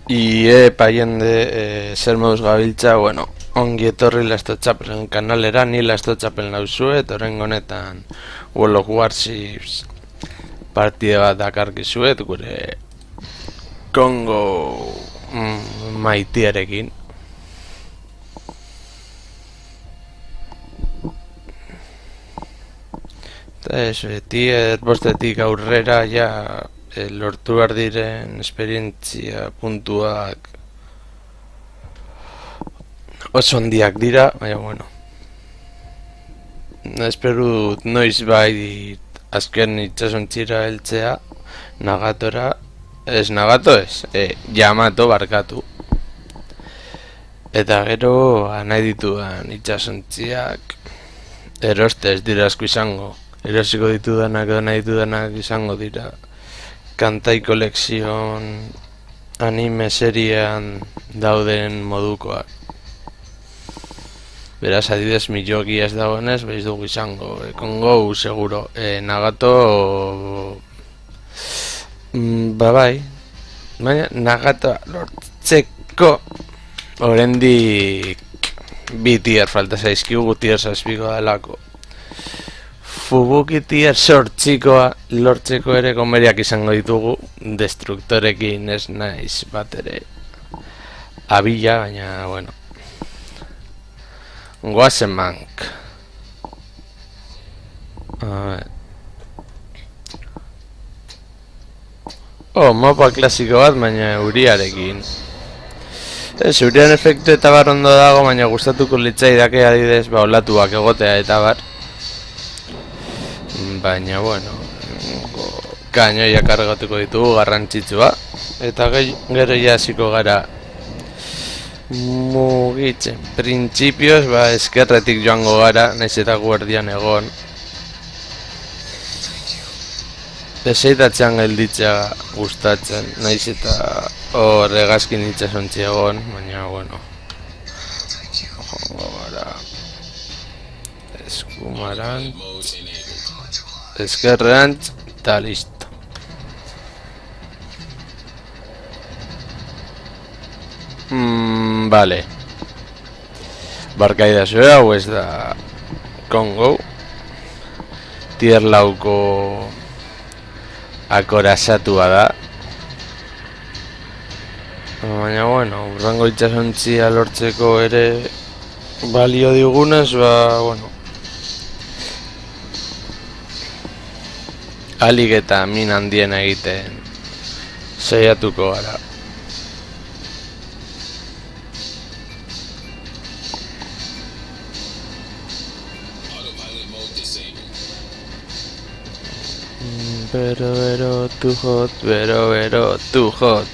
Paiende zer moduz gabiltza, bueno, ongi etorri Lasto Txapelen kanalera, ni Lasto Txapel nauzue, eta horrengo honetan World of Warships partide bat dakarkizuet, gure Kongo maitiarekin. Eta tier bostetik aurrera ja lortu behar diren esperientzia puntuak oso handiak dira, baina bueno. Espero dut noiz bai azken itxasontzira heltzea, Nagatora, Nagato ez, Yamato barkatu. Eta gero nahi ditudan itxasontziak eroste ez dira asko izango. Erosiko ditudanak edo nahi ditudanak izango dira Kantai kolekzion anime seriean dauden modukoak. Beraz, adibidez, Miyogi ez dagoenez, behiz dugu izango. Kongo, seguro. Nagato... bai. Baina, Nagato lortzeko oraindik bi tier falta zaizkigu tier 6 delako. Fubuki tier 8 lortzeko ere komeriak izango ditugu. Destruktorekin ez naiz bat ere abila, baina, bueno. Goazen mank. Mapa klasiko bat, baina euriarekin. Eurian efektu eta bar ondo dago, baina gustatuko litzaidake adidez, olatuak egotea eta bar. Baina, bueno, kainoia kargatuko ditugu garrantzitsua. Eta gero jasiko gara mugitzen. Printzipioz, eskerretik joango gara, naiz eta guardian egon. Deseitatzean gelditzea gustatzen, naiz eta hor hegazkin itxasontzi egon, baina, bueno. Joango gara. Eskumarantz. Eskerrantz, eta listo. Vale. Barkaida zue, hau ez da Kongo. Tier lauko akorasatua da. Baina, bueno, urrango itxasontzia lortzeko ere balio digunez, bueno. Alik eta min handien egiten saiatuko gara. Pero, too hot, pero, too hot.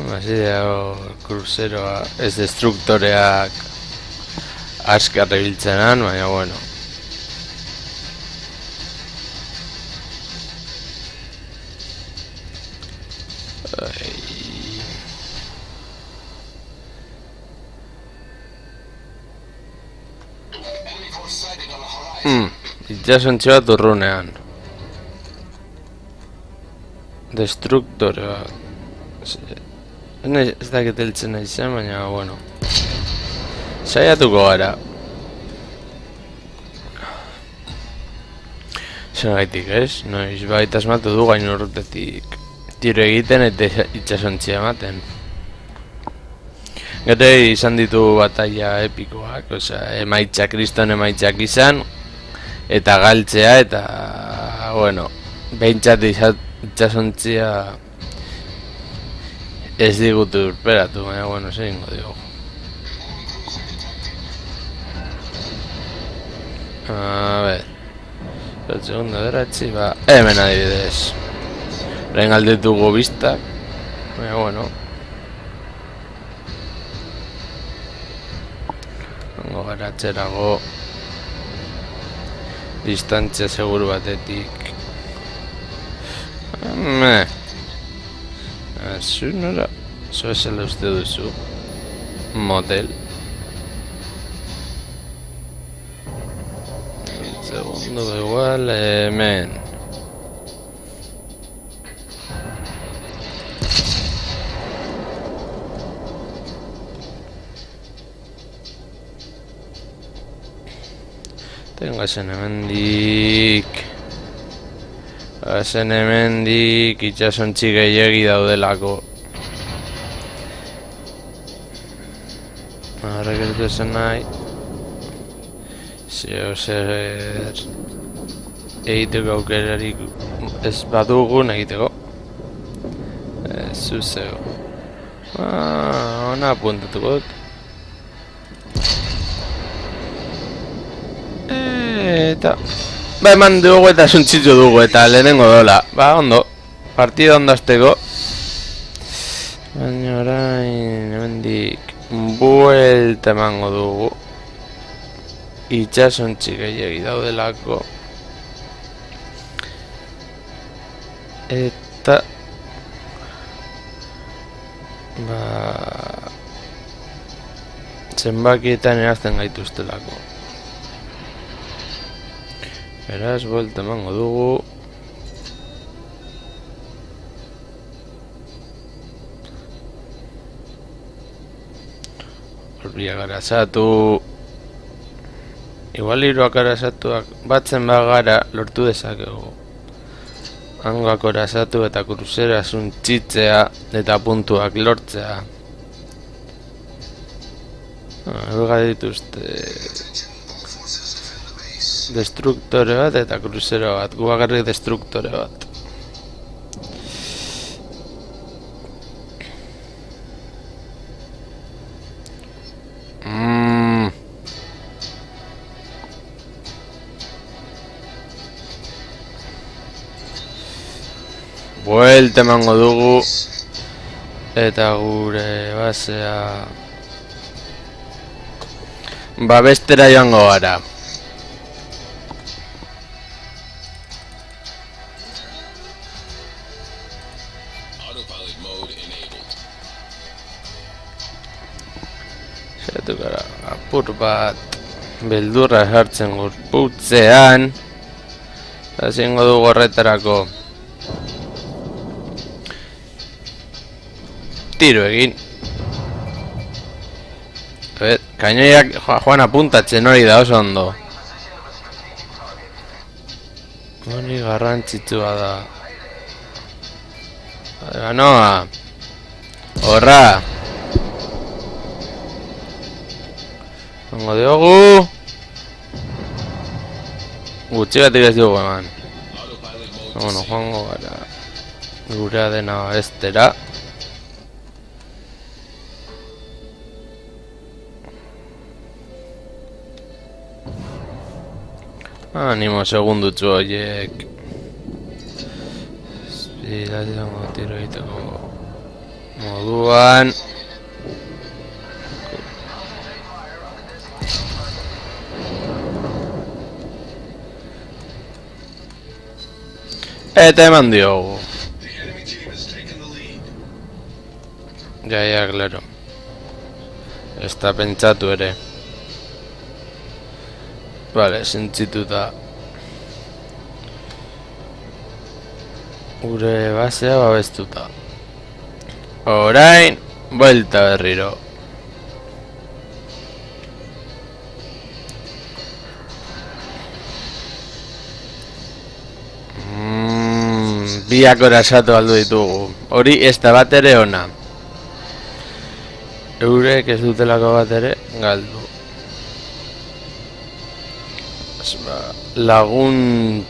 Hasi dago kruzeroa, ez destruktoreak askar ebiltzenan, baina bueno. Itxasontxe bat urrunean. Destruktoreak. Ez dakit heltzen nahi zen, baina, bueno. Saiatuko gara. Zer gaitik ez? Noiz baita asmatu du gain urrutetik tiro egiten eta itxasontzia ematen. Gero izan ditu bataia epikoak, emaitzak, kriston emaitzak izan, eta galtzea, eta, bueno, behintzat itxasontzia ez digutu urperatu, baina, bueno, zer ingo digu. A ver, el segundo deratzi, hemen adibidez. Orain alditugu biztak, baina, bueno. Hango gara txerago distantzia seguru batetik. Zu nora, zo esela uste duzu. Motel. Ondo igual hemen. Gazen hemendik. Gazen hemendik itxasontzi gehiegi daudelako. Horrek ez du esan nahi. Zer egiteko aukerarik ez badugun egiteko. Zuzego. Hona apuntatuko dut. Eta ba eman dugu eta suntzitzu dugu eta lehenengo dola. Ba ondo, partida ondo azteko. Baina orain hemendik buelta emango dugu. Itxasontzi gehiegi daudelako. Eta ba zenbakietan erazten gaituztelako. Beraz, buelta emango dugu. Horbiak arazatu. Igual hiruak arazatuak batzen bagara lortu dezakegu. Hangoak arazatu eta kruzera zuntzitzea eta puntuak lortzea. Ega dituzte destruktore bat eta kruzero bat, gu bakarrik destruktore bat. Buelta emango dugu eta gure basea babestera joango gara. Zeratu gara apur bat beldurra sartzen gorputzean. Hazingo dugu horretarako tiro egin. Kainoiak joan apuntatzen hori da oso ondo. Hori garrantzitsua da. Ganoa. Horra. Hongo diogu. Gutxi batik ez dugu eman. Bueno, joango gara gura dena estera. Animo segundutxu horiek. Zbidatzeko tiro egiteko moduan. Eta eman diogu. Ja, claro. Ez da pentsatu ere. Vale, sentzituta. Gure basea babestuta. Orain, buelta berriro. Biak orasatu aldu ditugu. Hori ez da bat ere ona. Eurek ez dutelako bat ere galdu. Lagun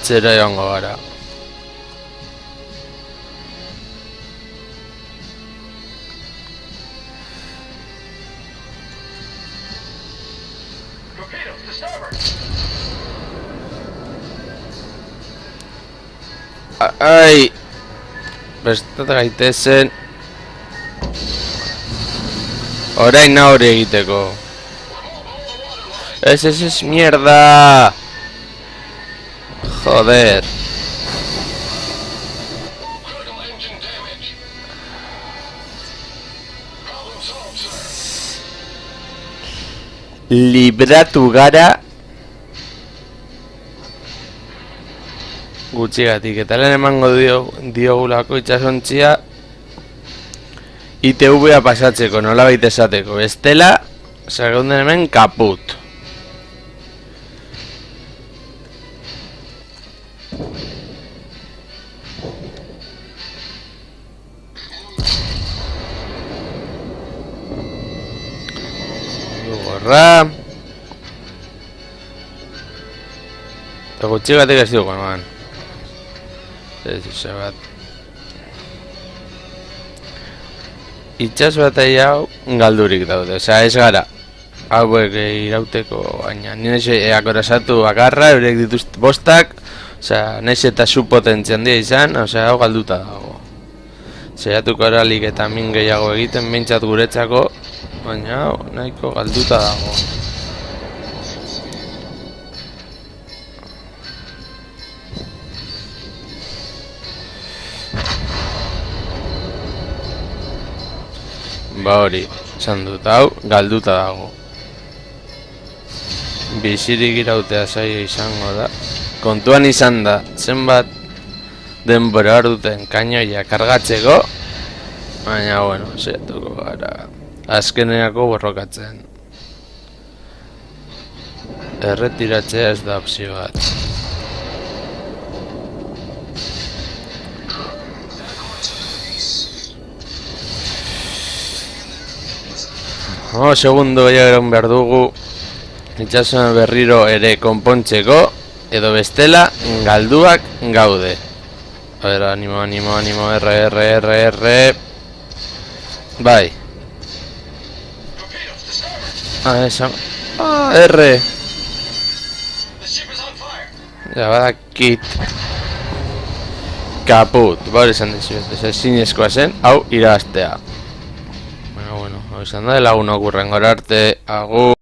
txera joango gara. Ai, bestat gaitezen. Orain hori egiteko. Es mierda. Joder. Libratu gara gutxigatik, eta lehen emango diogulako itsasontzia ITV-a pasatzeko, nolabait esateko, bestela, segonden hemen kaput. Gorra. Eta gutxigatik ez dugu, eman. Ez bat. Itxas batai hau galdurik daude, osea ez gara hauek irauteko, baina nire akorasatu bakarra, eurek dituzte bostak, osea naiz eta su potentzia handia izan, osea hau galduta dago. Saiatuko eralik eta min gehiago egiten behintzat guretzako, baina hau nahiko galduta dago. Ba hori, esan dut, hau galduta dago. Bizirik irautea zaila izango da. Kontuan izan da, zenbat denbora hor duten kainoia kargatzeko, baina bueno, saiatuko gara azkeneako borrokatzen. Erretiratzea ez da opzio bat. Segundo gehiago behar dugu itxasoan berriro ere konpontzeko, edo bestela galduak gaude. A ver, animo, R. Bai. R. Ja, badakit. Kaput, bari esan dizuet, ez zinezkoa zen, hau irabaztea. Bueno, hau izan da, lagun okurren gora arte, agur.